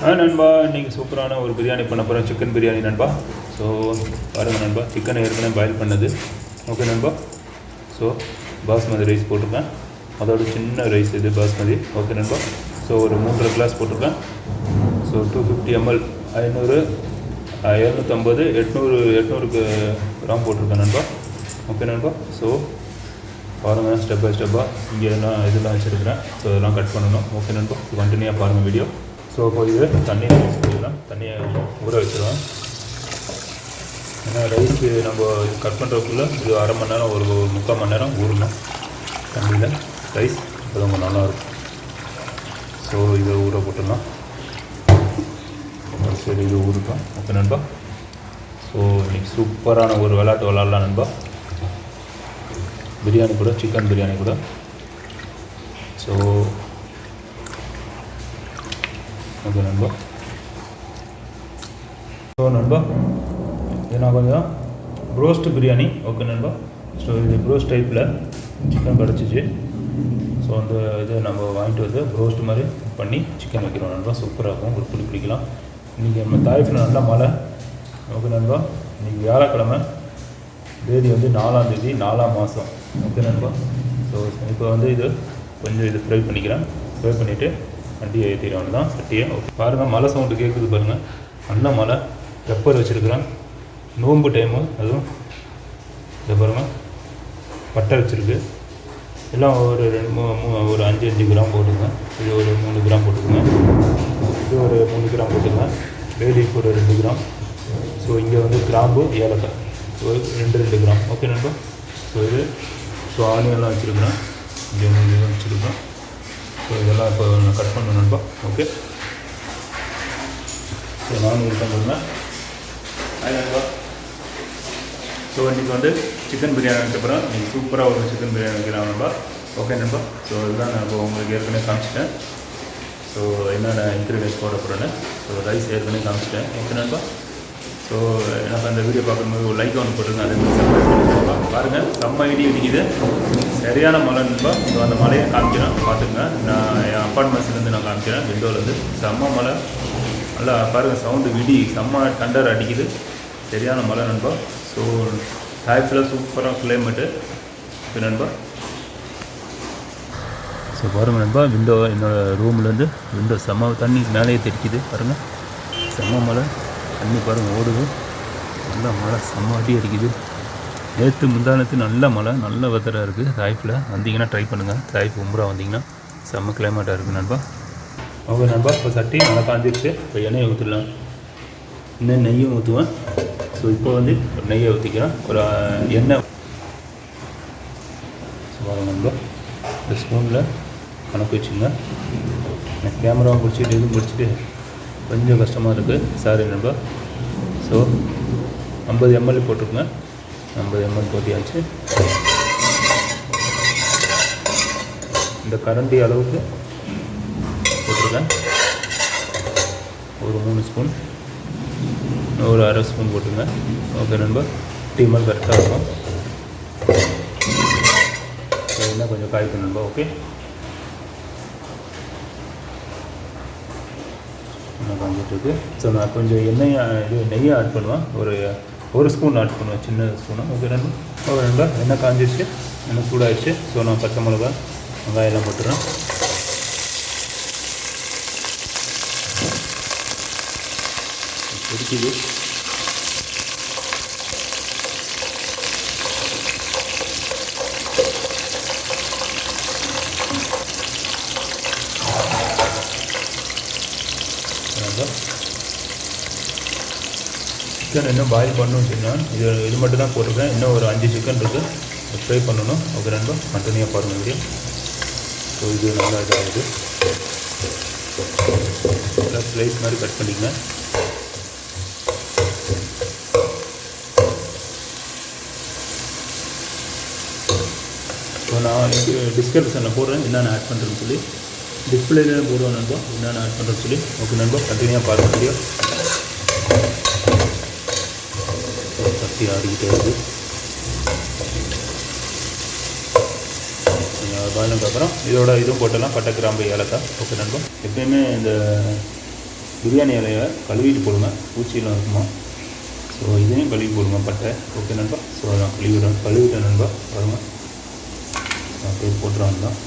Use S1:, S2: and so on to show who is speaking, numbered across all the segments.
S1: நண்பா இன்றைக்கி சூப்பரான ஒரு பிரியாணி பண்ண போகிறேன். சிக்கன் பிரியாணி நண்பா. ஸோ பாருங்கள் நண்பா, சிக்கனை ஏற்கனவே பாயில் பண்ணது. ஓகே நண்பா. ஸோ பாஸ்மதி ரைஸ் போட்டிருக்கேன். அதோட சின்ன ரைஸ் இது பாஸ்மதி. ஓகே நண்பா. ஸோ ஒரு 3.5 கிளாஸ் போட்டிருக்கேன். ஸோ 250 ml 500 750 800 கிராம் போட்டிருக்கேன் நண்பா. ஓகே நண்பா. ஸோ பாருங்கள், ஸ்டெப் பை ஸ்டெப்பாக இங்கே நான் இதெல்லாம் வச்சுருக்கிறேன். ஸோ இதெல்லாம் கட் பண்ணணும். ஓகே நண்பா. கண்டினியூவாக பாருங்கள் வீடியோ. ஸோ இப்போ இது தண்ணியை யூஸ் பண்ணிடலாம். தண்ணியை ஊற வச்சுருவேன். ஏன்னா ரைஸு நம்ம கட் பண்ணுறதுக்குள்ளே இது அரை மணி நேரம் ஒரு 3/4 மணி நேரம் ஊறணும் தண்ணியில். ரைஸ் அது ரொம்ப நல்லாயிருக்கும். ஸோ இதை ஊற போட்டுடலாம். சரி, இது ஊறுட்டோம். ஓகே நண்பா. ஸோ இன்றைக்கி சூப்பரான ஒரு விளையாட்டு விளாட்லாம் நண்பா. பிரியாணி கூட, சிக்கன் பிரியாணி கூட. ஸோ ஓகே நண்பா. ஸோ நண்பா, இது நான் கொஞ்சம் ப்ரோஸ்ட் பிரியாணி. ஓகே நண்பா. ஸோ இது ப்ரோஸ்ட் டைப்பில் சிக்கன் கிடச்சிச்சு. ஸோ அந்த இது நம்ம வாங்கிட்டு வந்து ப்ரோஸ்ட் மாதிரி பண்ணி சிக்கன் வைக்கிறோம் நண்பா. சூப்பராக இருக்கும். உங்களுக்கு பிடிக்கலாம். இன்றைக்கி நம்ம தாய்ஃபில் நல்லா மழை. ஓகே நண்பா. இன்றைக்கி வியாழக்கிழமை, தேதி வந்து 4ஆம் தேதி 4ஆம் மாதம். ஓகே நண்பா. ஸோ இப்போ வந்து இது கொஞ்சம் இது ஃப்ரை பண்ணிக்கிறேன். ஃப்ரை பண்ணிவிட்டு வண்டியை ஏற்றிடுவாங்க தான் சட்டியை. ஓகே பாருங்கள், மழை சவுண்டு கேட்குது பாருங்கள். நல்ல மழை. பெப்பர் வச்சுருக்குறேன். நோம்பு டைமு அதுவும். இதை பாருங்கள், பட்டை வச்சுருக்கு. எல்லாம் ஒரு 5 கிராம் போட்டுங்க. இது ஒரு 3 கிராம் போட்டுக்கோங்க. இது ஒரு 3 கிராம் போட்டுங்க. வேலீஃப் ஒரு 2 கிராம். ஸோ இங்கே வந்து கிராம்பு, ஏலக்காய் ஒரு 2 கிராம். ஓகே நண்பா. ஸோ இது ஆனியன்லாம் வச்சுருக்குறேன். இங்கே 3 வச்சுருக்கேன். ஸோ இதெல்லாம் இப்போ நான் கட் பண்ணணும் நண்பா. ஓகே. ஸோ நானும் இருக்கேன் பண்ணுவேன். நண்பா. ஸோ இன்றைக்கி வந்து சிக்கன் பிரியாணி வைக்கப்புறம் இன்றைக்கி சூப்பராக ஒரு சிக்கன் பிரியாணி வைக்கலாம் நண்பா. ஓகே நண்பா. ஸோ இதுதான் நான் இப்போ உங்களுக்கு ஏற்கனவே காமிச்சிட்டேன். ஸோ என்னென்ன இன்க்ரீடியன்ஸ் போட போகிறேன்னு. ஸோ ரைஸ் ஏற்கனவே காமிச்சிட்டேன். ஓகே நண்பா. ஸோ எனக்கு அந்த வீடியோ பார்க்கும்போது ஒரு லைக் ஒன்று போட்டுருங்க. அதே மாதிரி சப்ஸ்கிரைப் பாருங்கள். செம்ம இடி இடிக்குது. சரியான மழை நண்பா. ஸோ அந்த மழையை காமிக்கிறேன், பார்த்துங்க. நான் என் அப்பார்ட்மெண்ட்ஸ்லேருந்து நான் காமிக்கிறேன், விண்டோலேருந்து. செம்ம மழை. நல்லா பாருங்கள், சவுண்டு இடி செம்ம தண்டர் அடிக்குது. சரியான மழை நண்பா. ஸோ டைப்ஸில் சூப்பராக கிளைமேட்டு. ஓகே நண்பா. ஸோ பாருங்கள் நண்பா, விண்டோ என்னோடய ரூம்லேருந்து விண்டோ செம்ம தண்ணி மேலேயே தெரிக்குது பாருங்கள். செம்ம மழை. தண்ணி பாருங்கள் ஓடுது. நல்ல மழை, செம்ம அடி அடிக்குது. நேற்று முந்தானத்து நல்ல மழை, நல்ல வெதராக இருக்குது. தாய்ஃபில் வந்தீங்கன்னா ட்ரை பண்ணுங்கள். தாய்ஃப் உம்ரா வந்தீங்கன்னா செம்ம கிளைமேட்டாக இருக்குது நண்பா. ஓகே நண்பா. இப்போ சட்டி நல்லா காஞ்சிடுச்சு. இப்போ எண்ணெயை ஊற்றிடலாம். இன்னும் நெய்யும் ஊற்றுவேன். ஸோ இப்போ வந்து ஒரு நெய்யை ஊற்றிக்கிறேன். ஒரு எண்ணெய் பாருங்கள் நண்பா. இந்த ஸ்பூனில் கணக்கு வச்சுங்க. நான் கேமராவும் பிடிச்சிட்டு இதுவும் பிடிச்சிட்டு கொஞ்சம் கஷ்டமாக இருக்குது. சாரி நண்பா. ஸோ 50 ml போட்டிருக்கேன். 50 ml போட்டியாச்சு. இந்த கரண்டி அளவுக்கு போட்டிருக்கேன். ஒரு 3 ஸ்பூன், ஒரு அரை ஸ்பூன் போட்டுருங்க. ஓகே நண்பா. டீமல் கரெக்டாக இருக்கும். என்ன கொஞ்சம் காய்க்கும் நண்பா. ஓகே. காஞ்சிட்ருக்கு. ஸோ நான் கொஞ்சம் நெய்யை ஆட் பண்ணுவேன். ஒரு ஸ்பூன் ஆட் பண்ணுவேன், சின்ன ஸ்பூனு. ஓகே நண்பா. ஓகே நண்பா. எண்ணெய் காஞ்சிடுச்சு, எண்ணெய் சூடாகிடுச்சு. ஸோ நான் பச்சை மிளகா, வெங்காயம்லாம் போட்டுறேன். பிடிக்குது. சிக்கன் இன்னும் பாயில் பண்ணணும்னு சொன்னால் இது மட்டும் தான் போட்டிருக்கேன். இன்னும் ஒரு 5 சிக்கன் இருக்குது, ஃப்ரை பண்ணணும். ஓகே நண்பா. கண்டினியூவாக பாருங்கள் வீடியோ. ஸோ இது நல்லா இதாகுது. நல்லா ஸ்லைஸ் மாதிரி கட் பண்ணிக்கங்க. ஸோ நான் டிஸ்கிரிப்ஷனில் போடுறேன் என்னென்ன ஆட் பண்ணுறேன்னு சொல்லி. டிஸ்பிளேல போடுவேன் நண்பா என்னென்ன ஆட் பண்ணுறேன்னு சொல்லி. ஓகே நண்பா. கண்டினியூவாக பாருங்கள் வீடியோ. சட்டி ஆடிக்கிட்டே இருக்குது. பாயிலுக்கு அப்புறம் இதோட இதுவும் போட்டலாம், பட்டை, கிராம்பு, ஏலக்காய். ஓகே நண்பா. எப்பயுமே இந்த பிரியாணி இலையை கழுவிட்டு போடுங்க, பூச்சியெல்லாம் இருக்குமா. ஸோ இதையும் கழுவி போடுங்க பட்டை. ஓகே நண்பா. ஸோ நான் கழுவிட்டேன் நண்பா. பாருங்கள், நான் போய் போட்டுருவான் தான்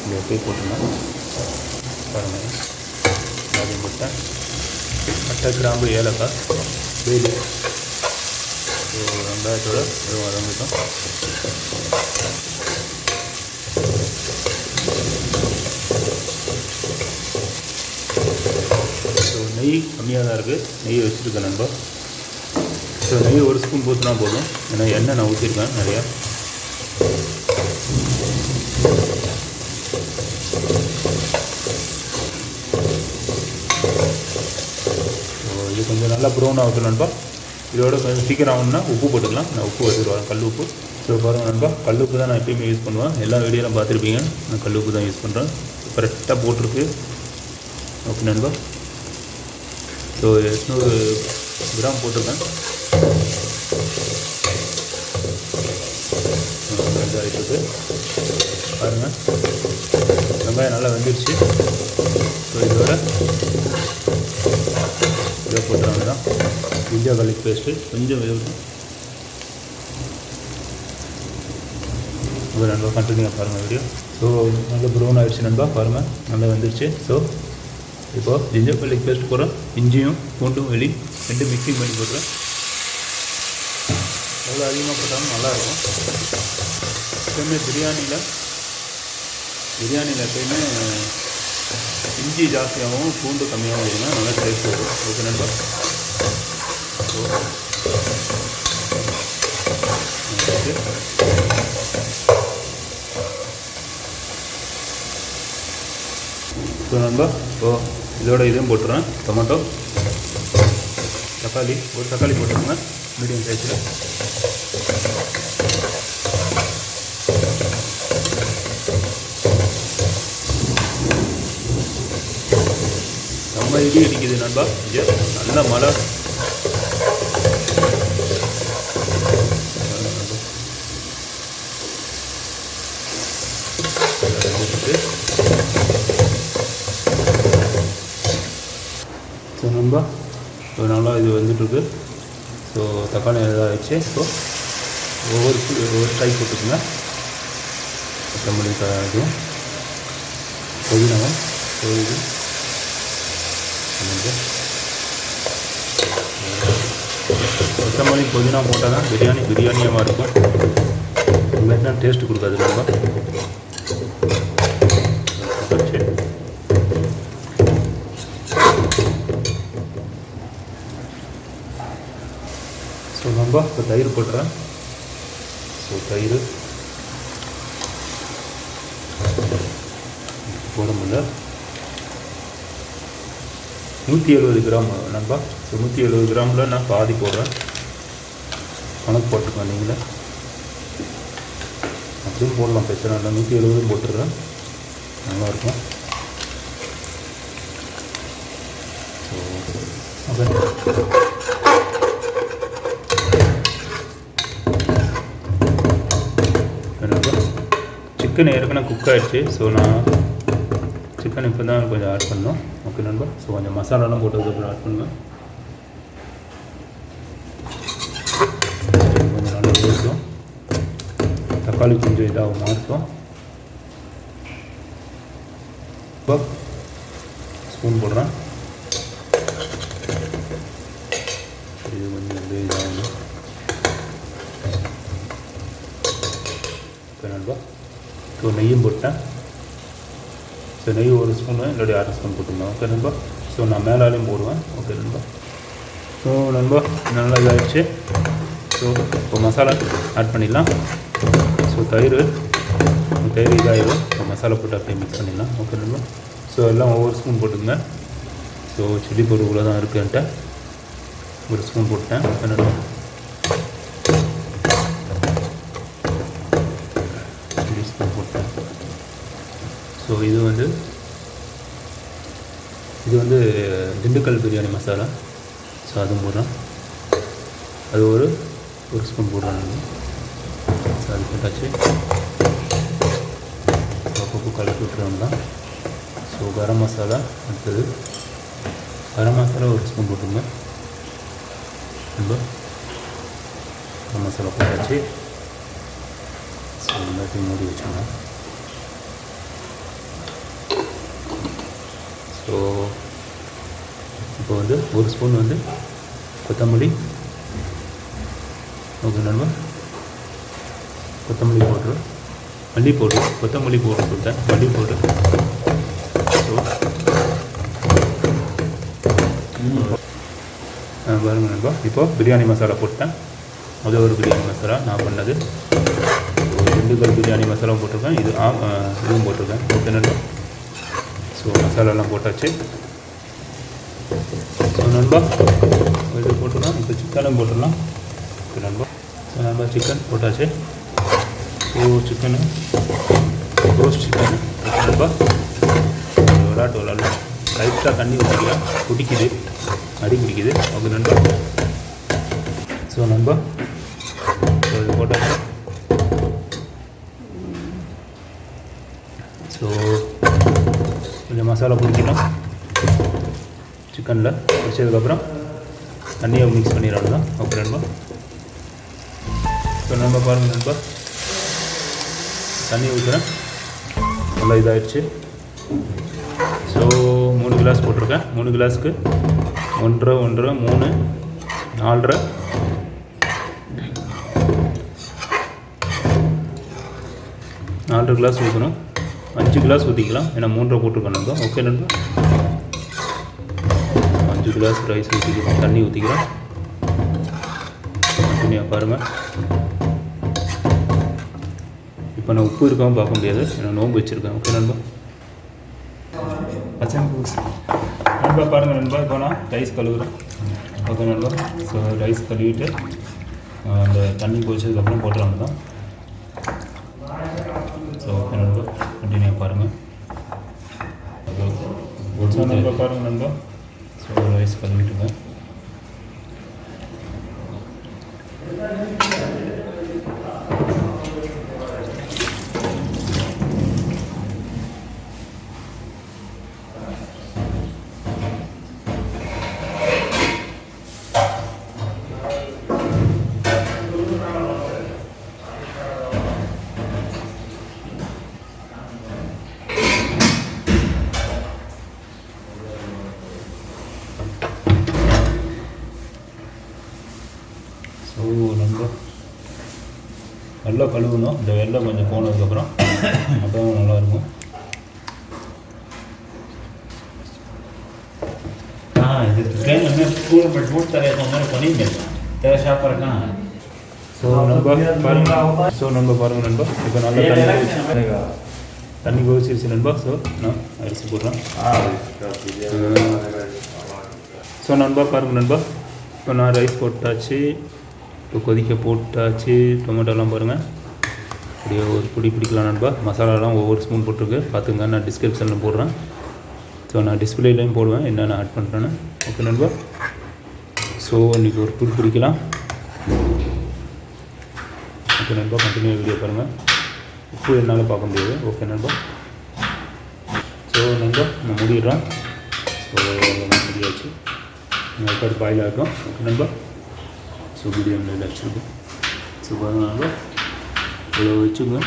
S1: இங்கே போய் போட்டுருந்தேன். பாருங்கள், அதையும் போட்டேன். பட்டை, கிராம்பு, ஏலக்காய், வேலி. ஸோ வெங்காயத்தோட வெறும் வதங்கிட்டோம். ஸோ நெய் கம்மியாக தான் இருக்குது, நெய் வச்சுருக்கேன் நண்பா. ஸோ நெய் ஒரு ஸ்பூன் ஊற்றினா போதும், ஏன்னா எண்ணெய் நான் ஊற்றிருக்கேன் நிறையா. ஸோ இது கொஞ்சம் நல்லா ப்ரௌன் ஆகட்டும் நண்பா. இதோட கொஞ்சம் சீக்கிரம் ஆகணும்னா உப்பு போட்டுக்கலாம். நான் உப்பு வச்சுருவேன், கல் உப்பு. ஸோ பாருங்கள் நண்பா, கல் உப்பு தான் நான் எப்பயுமே யூஸ் பண்ணுவேன். எல்லா வீடியோலாம் பார்த்துருப்பீங்க, நான் கல் உப்பு தான் யூஸ் பண்ணுறேன். கரெக்டாக போட்டிருக்கு. ஓகே நண்பா. ஸோ 800 கிராம் போட்டிருக்கேன். ஆகிட்டு பாருங்கள், வெங்காயம் நல்லா வெந்துடுச்சு. ஸோ இதோட இதை போட்டுறாங்க தான் இந்தியா garlic பேஸ்ட்டு கொஞ்சம் வேகட்டும். இப்போ நண்பா கண்டினியூ பாருங்கள் வீடியோ. ஸோ நல்லா ப்ரௌன் ஆகிடுச்சு நண்பா, பாருங்கள் நல்லா வந்துடுச்சு. ஸோ இப்போது ஜிஞ்சர் garlic பேஸ்ட் போடுறேன். இஞ்சியும் பூண்டும் வெளி ரெண்டு மிக்சிங் பண்ணி போடுறேன். எவ்வளோ அதிகமாக போட்டாலும் நல்லாயிருக்கும். எப்போயுமே பிரியாணியில் எப்போயுமே இஞ்சி ஜாஸ்தியாகவும் பூண்டு கம்மியாகவும் இருந்தால் நல்லா டேஸ்ட் வரும். ஓகே நண்பா. ஸோ நண்பா, இதோட இதையும் போட்டுறேன். டொமேட்டோ, தக்காளி, ஒரு தக்காளி போட்டுருங்க மீடியம் சைஸில். நம்ம இடி இடிக்குது நண்பா, இங்கே நல்ல மழை. ஸோ நண்பா, ஸோ நல்லா இது வந்துட்டுருக்கு. ஸோ தக்காளி இதாகிடுச்சு. ஸோ ஒவ்வொரு ஸ்ட்ரைக் போட்டுக்குங்க. கொத்தமல்லி இதுவும் புதினாவும். ஸோ இது கொத்தமல்லி புதினா போட்டால் தான் பிரியாணியாக இருக்கும். இல்லாட்டினா டேஸ்ட்டு கொடுக்காது நண்பா. ஸோ நண்பா, இப்போ தயிர் போட்டுறேன். ஸோ தயிர் போட முடியல. 170 கிராம் நண்பா. ஸோ 170 கிராமில் நான் பாதி போடுறேன். கணக்கு போட்டுக்கோங்க நீங்களே. அப்படியும் போடலாம், பிரச்சனை இல்லை. 170 போட்டுடுறேன், நல்லாயிருக்கும். So okay. சிக்கன் ஏற்கனவே குக் ஆகிடுச்சு. ஸோ நான் சிக்கன் இப்போ தான் கொஞ்சம் ஆட் பண்ணோம். ஓகே நண்பா. ஸோ கொஞ்சம் மசாலாலாம் போட்டதுக்கப்புறம் ஆட் பண்ணுவேன். கொஞ்சம் நல்லா வேகும். தக்காளி கொஞ்சம் இதாகும் மாறும். இப்போ ஸ்பூன் போடுறேன். இது கொஞ்சம் இதாகும். ஓகே நண்பா. ஸோ நெய்யும் போட்டேன். ஸோ நெய் ஒரு ஸ்பூனு இல்லாட்டி 1/2 ஸ்பூன் போட்டுருந்தேன். ஓகே நண்பா. ஸோ நான் மேலாலையும் போடுவேன். ஓகே நண்பா. ஸோ நண்பா நல்லா இதாகிடுச்சு. ஸோ இப்போ மசாலா ஆட் பண்ணிடலாம். ஸோ தயிர் இதாகிடும். ஸோ மசாலா போட்டு அப்படியே மிக்ஸ் பண்ணிடலாம். ஓகே நண்பா. ஸோ எல்லாம் ஒவ்வொரு ஸ்பூன் போட்டுங்க. ஸோ சில்லி பவுடர் இவ்வளோ தான் இருக்குன்ட்டு ஒரு ஸ்பூன் போட்டேன். ஓகே நண்பா. போட்டேன். ஸோ இது வந்து திண்டுக்கல் பிரியாணி மசாலா. ஸோ அதுவும் போடுறேன். அது ஒரு ஸ்பூன் போடுறேன். ஸோ அது போட்டாச்சு. அப்பப்போ கலக்கி விட்டுருவோம் தான். ஸோ ஸோ கரம் மசாலா அடுத்தது கரம் மசாலா ஒரு ஸ்பூன் போட்டுங்க. நண்பா கரம் மசாலா போட்டாச்சு. ஸோ எல்லாத்தையும் மூடி வச்சோங்க. ஸோ இப்போ வந்து ஒரு ஸ்பூன் வந்து கொத்தமல்லி. ஓகே நண்பா, கொத்தமல்லி பவுட்ரு, மல்லி பவுட்ரு, கொத்தமல்லி பவுட்ரு சொல்லிட்டேன், மல்லி பவுட்ரு. ஸோ பாருங்கள் நண்பா, இப்போது பிரியாணி மசாலா போட்டேன். அது ஒரு பிரியாணி மசாலா நான் பண்ணது. திண்டுக்கல் பிரியாணி மசாலா போட்டிருக்கேன், இதுவும் போட்டிருக்கேன். ஓகே நண்பா, ஸோ மசாலாலாம் போட்டாச்சு. ஸோ நண்பா இது போட்டுடலாம். இப்போ சிக்கனும் போட்டுடலாம். ஓகே நண்பா, ஸோ நண்பா சிக்கன் போட்டாச்சு. So chicken roast chicken. Okay நண்பா, விளாடலாம். லைட்டாக தண்ணி ஊற்றிக்கலாம், குடிக்குது, அடி பிடிக்குது. ஓகே நண்பா, ஸோ நண்பா ஸோ இது போட்டாச்சு. ஸோ கொஞ்சம் மசாலா பிடிக்கணும் சிக்கனில். பிடிச்சதுக்கப்புறம் தண்ணியை மிக்ஸ் பண்ணிடணும் தான். ஓகே நண்பா, ஸோ நண்பா பாருங்கள் நண்பா, தண்ணி ஊற்றுறேன், நல்லா இதாகிடுச்சு. ஸோ 3 கிளாஸ் போட்டிருக்கேன். 3 கிளாஸுக்கு 1 1 3 4 4 கிளாஸ் ஊற்றணும். 5 கிளாஸ் ஊற்றிக்கலாம், ஏன்னா 3 போட்டிருக்கேன் நண்பா. ஓகே நண்பா, 5 கிளாஸ் ரைஸ் ஊற்றிக்கலாம், தண்ணி ஊற்றிக்கிறேன். தண்ணியாக பாருங்கள். இப்போ நான் உப்பு இருக்காமல் பார்க்க முடியாது, ஏன்னா நோம்பு வச்சுருக்கேன். ஓகே நண்பா, நண்பா பாருங்கள் நண்பா, இப்போ நான் ரைஸ் கழுவுறேன். ஓகே நண்பா, ஸோ ரைஸ் கழுவிட்டு அந்த தண்ணி கொதிச்சதுக்கப்புறம் போட்டுறாங்க தான். ஸோ ஓகே நண்பா, கண்டினியூ பாருங்கள். ஸோ நண்பா பாருங்கள் நண்பா, ஸோ ரைஸ் கழுவிட்டுருக்கேன். ஸோ நண்பா நல்லா கழுவணும். இந்த வெள்ளம் கொஞ்சம் போனதுக்கப்புறம் அப்போ நல்லாயிருக்கும். இது ट्रेन में पूरा मजबूत तरह तो हमारे पनीर मिलता है तेरा शाप पर कहाँ है. ஸோ நண்பா பாருங்கள் நண்பா, இப்போ நல்லா தண்ணி கொதிச்சிருச்சு நண்பா. ஸோ நான் அரிசி போடுறேன். ஸோ நண்பா பாருங்கள் நண்பா, இப்போ நான் ரைஸ் போட்டாச்சு. இப்போ கொதிக்க போட்டாச்சு. டொமேட்டோலாம் பாருங்கள், அப்படியே ஒரு பிடிக்கலாம் நண்பா. மசாலாலாம் ஒவ்வொரு ஸ்பூன் போட்டிருக்கு, பார்த்துங்க. நான் டிஸ்கிரிப்ஷனில் போடுறேன். ஸோ நான் டிஸ்பிளேலையும் போடுவேன் என்னென்ன ஆட் பண்ணுறேன்னு. ஓகே நண்பா, ஸோ இன்றைக்கி ஒரு பிடிக்கலாம். ஓகே நண்பா, கண்டினியூ வீடியோ பாருங்கள். உப்பு என்னால் பார்க்க முடியாது. ஓகே நண்பா, ஸோ நண்பா நான் முடிடுறேன். ஸோ நான் முடியாச்சு, அதுக்கு பாயில் ஆகட்டும். ஓகே நண்பா, ஸோ வீடியோ நல்லா வச்சுருக்கோம். ஸோ பாருங்கள் நண்பா, இவ்வளோ வச்சுங்க.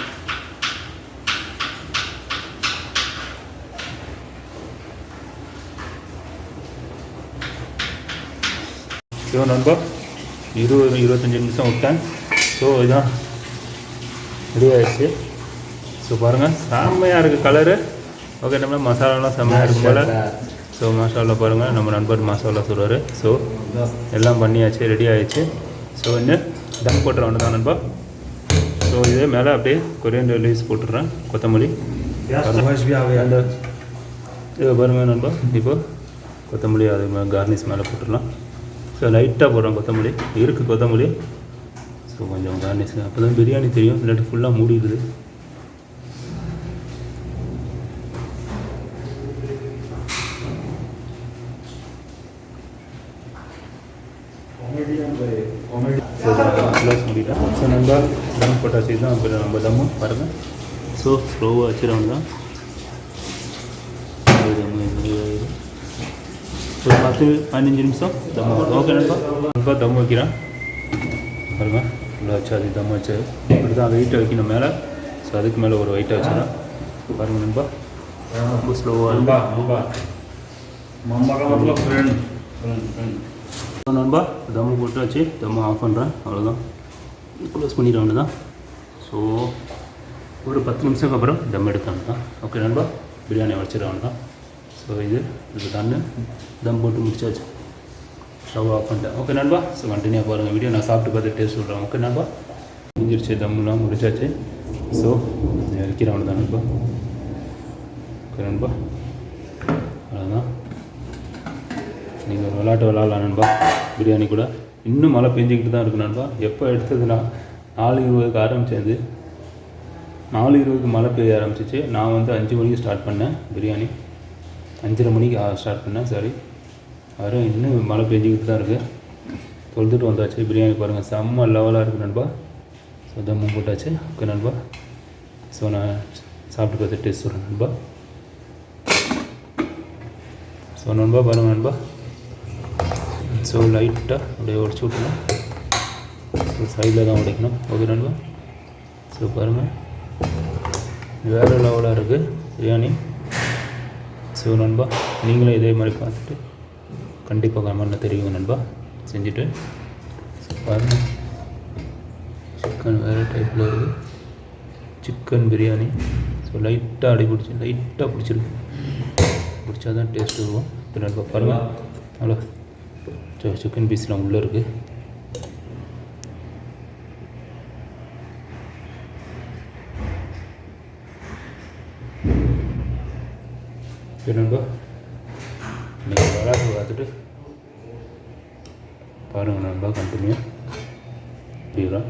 S1: ஸோ நண்பா 20-25 நிமிஷம் விட்டேன். ஸோ இதுதான் ரெடி ஆகிடுச்சு. ஸோ பாருங்கள், செம்மையாக இருக்குது கலரு. ஓகே நண்பா, மசாலாலாம் செம்மையாக இருக்கும் போல். ஸோ மசாலா பாருங்கள், நம்ம நண்பர் மசாலா சொல்லுவார். ஸோ எல்லாம் பண்ணியாச்சு, ரெடி ஆகிடுச்சு. ஸோ இன்னும் தம் போட்டுற ஒன்று தான் நண்பா. ஸோ இதே மேலே அப்படியே கொரியண்டர் லீவ்ஸ் போட்டுடுறேன், கொத்தமல்லி. அந்த இது பாருங்கள் நண்பா, இப்போ கொத்தமல்லி அது கார்னிஷ் மேலே போட்டுடலாம். ஸோ லைட்டாக போடுறோம் கொத்தமல்லி, இருக்குது கொத்தமல்லி. ஸோ கொஞ்சம் கார்னிஷ், அப்போ தான் பிரியாணி தெரியும், இல்லாட்டி ஃபுல்லாக மூடிடுது. க்ளோஸ் பண்ணிட்டேன். ஸோ நண்பா தம் போட்டாச்சு தான் நம்ம தம்மும் பாருங்கள். ஸோ ஸ்லோவாக வச்சுருவாங்க தான் ஒரு 10-15 நிமிஷம் தம் ஓகே நண்பா தம் வைக்கிறேன் பாருங்க நல்லா வச்சு அது தம் வச்சு இப்படி தான் வெயிட்டை வைக்கணும் மேலே ஸோ அதுக்கு மேலே ஒரு வெயிட்டை வச்சுருவேன் பாருங்க நண்பா ரொம்ப ஸ்லோவாக நண்பா தம்மு போட்டு வச்சு தம்மு ஆஃப் பண்ணுறேன் அவ்வளோதான் க்ளோஸ் பண்ணிட வேண்டியதான் ஸோ ஒரு 10 நிமிஷத்துக்கு அப்புறம் தம் எடுத்தாங்க தான் ஓகே நண்பா பிரியாணி வச்சிட தான் ஸோ இது தண்ணு தம் போட்டு முடிச்சாச்சு ஸ்டவ் ஆஃப் பண்ணிட்டேன் ஓகே நண்பா ஸோ கண்டினியூ பாருங்கள் வீடியோ நான் சாப்பிட்டு பார்த்து டேஸ்ட் சொல்கிறேன் ஓகே நண்பா முடிஞ்சிருச்சு தம்முலாம் முடிச்சாச்சு ஸோ இறக்கிறவனு தான் நண்பா ஓகே நண்பா அவ்வளோதான் நீங்கள் ஒரு விளாட்டு விளாட்லாம் நண்பா பிரியாணி கூட இன்னும் மழை பெஞ்சிக்கிட்டு தான் இருக்கு நண்பா எப்போ எடுத்ததுன்னா 4:20க்கு ஆரம்பித்தது 4:20க்கு மழை பெய்ய ஆரம்பிச்சிச்சு நான் வந்து 5 மணிக்கு ஸ்டார்ட் பண்ணேன் பிரியாணி 5:30 மணிக்கு ஸ்டார்ட் பண்ணேன் சாரி வரும் இன்னும் மழை பெஞ்சிக்கிட்டு தான் இருக்குது தொழுதுட்டு வந்தாச்சு பிரியாணி பாருங்கள் செம்ம லெவலாக இருக்குது நண்பா ஸோ தம்மு போட்டாச்சு ஓகே நண்பா ஸோ நான் சாப்பிட்டு பார்த்து டேஸ்ட் சொல்கிறேன் நண்பா ஸோ நண்பா பாருங்கள் நண்பா ஸோ லைட்டாக அப்படியே உடச்சி விட்டுணும் ஸோ சைடில் தான் உடைக்கணும் ஓகே நண்பா ஸோ பாருங்கள் வேறு லெவலாக இருக்குது பிரியாணி ஸோ நண்பா நீங்களும் இதே மாதிரி பார்த்துட்டு கண்டிப்பாக கமெண்ட்டில் தெரியுங்க நண்பா செஞ்சுட்டு பாருங்கள் சிக்கன் வேறு டைப்பில் இருக்குது சிக்கன் பிரியாணி ஸோ லைட்டாக அடி பிடிச்சி லைட்டாக பிடிச்சிருக்கு பிடிச்சா தான் டேஸ்ட் வருவோம் இப்போ நண்பா பாருங்கள் அவ்வளோ சிக்கன் பீஸ்லாம் உள்ளே இருக்குது ஓகே நண்பா நீங்கள் விளாட்டு பார்த்துட்டு பாருங்கள் நண்பா கண்டினியூ அப்படிங்களா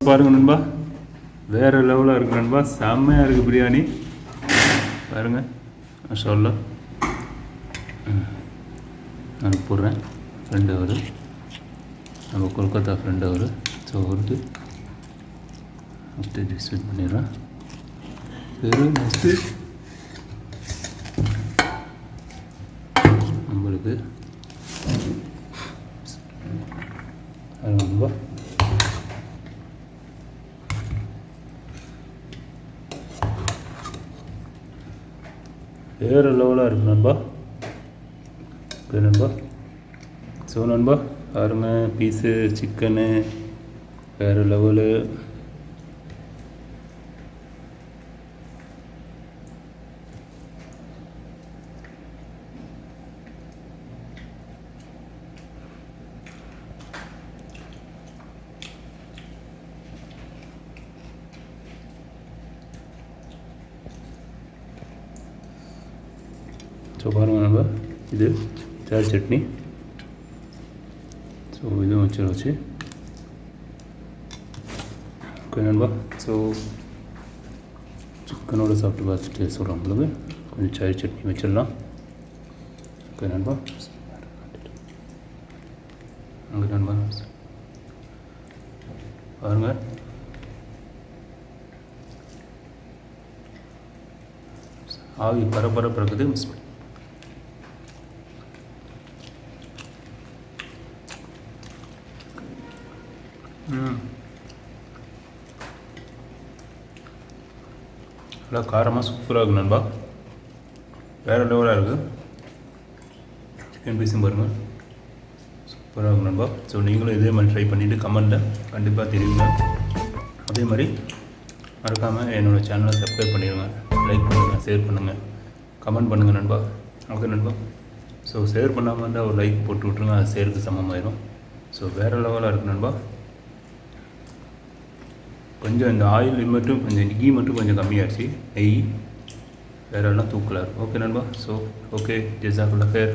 S1: பாருங்கள் நண்பா வேறு லெவலாக இருக்குது நண்பா செம்மையாக இருக்குது பிரியாணி பாருங்கள் மாஷாஅல்லா நான் போடுறேன் ஃப்ரெண்டு அவர் நம்ம கொல்கத்தா ஃப்ரெண்டு அவர் ஸோ அவருக்கு ஃபஸ்ட்டு டிஸ்ட்ரிபியூட் பண்ணிடுறேன் வெறும் நெக்ஸ்ட்டு நம்மளுக்கு ரொம்ப வேறு லெவலாக இருக்குது நண்பா ஓகே நண்பா ஸோ நண்பா பாருங்க பீஸு சிக்கனு வேறு லெவலு ஸோ பாருங்கள் நம்ம இது சார் சட்னி ஸோ இதுவும் வச்சு ஓகே நண்பா ஸோ சிக்கனோடு சாப்பிட்டு பார்த்துட்டு சொல்கிறோம் உங்களுக்கு கொஞ்சம் சாய் சட்னி வச்சிடலாம் ஓகே நண்பா அங்கே நண்பா பாருங்கள் ஆவி பரபரப்பு இருக்குது மிஸ் பண்ணி நல்லா காரமாக சூப்பராக இருக்குது நண்பா வேறு லெவலாக இருக்குது சிக்கன் பீஸும் பாருங்கள் சூப்பராக இருக்கும் நண்பா ஸோ நீங்களும் இதே மாதிரி ட்ரை பண்ணிவிட்டு கமெண்ட்டில் கண்டிப்பாக தெரியுங்க அதே மாதிரி மறக்காமல் என்னோடய சேனலை சப்ஸ்கிரைப் பண்ணிடுங்க லைக் பண்ணுங்கள் ஷேர் பண்ணுங்கள் கமெண்ட் பண்ணுங்கள் நண்பா ஓகே நண்பா ஸோ ஷேர் பண்ணாமல் இருந்தால் ஒரு லைக் போட்டு விட்ருங்க அது ஷேருக்கு சமமாயிடும் ஸோ வேறு லெவலாக இருக்குது நண்பா கொஞ்சம் இந்த ஆயில் மட்டும் கொஞ்சம் கீ மட்டும் கொஞ்சம் கம்மியாகிடுச்சு நெய் வேறு எல்லாம் தூக்கலாக இருக்கும் ஓகே நண்பா ஸோ ஓகே ஜஸாக்குல்லா ஹேர்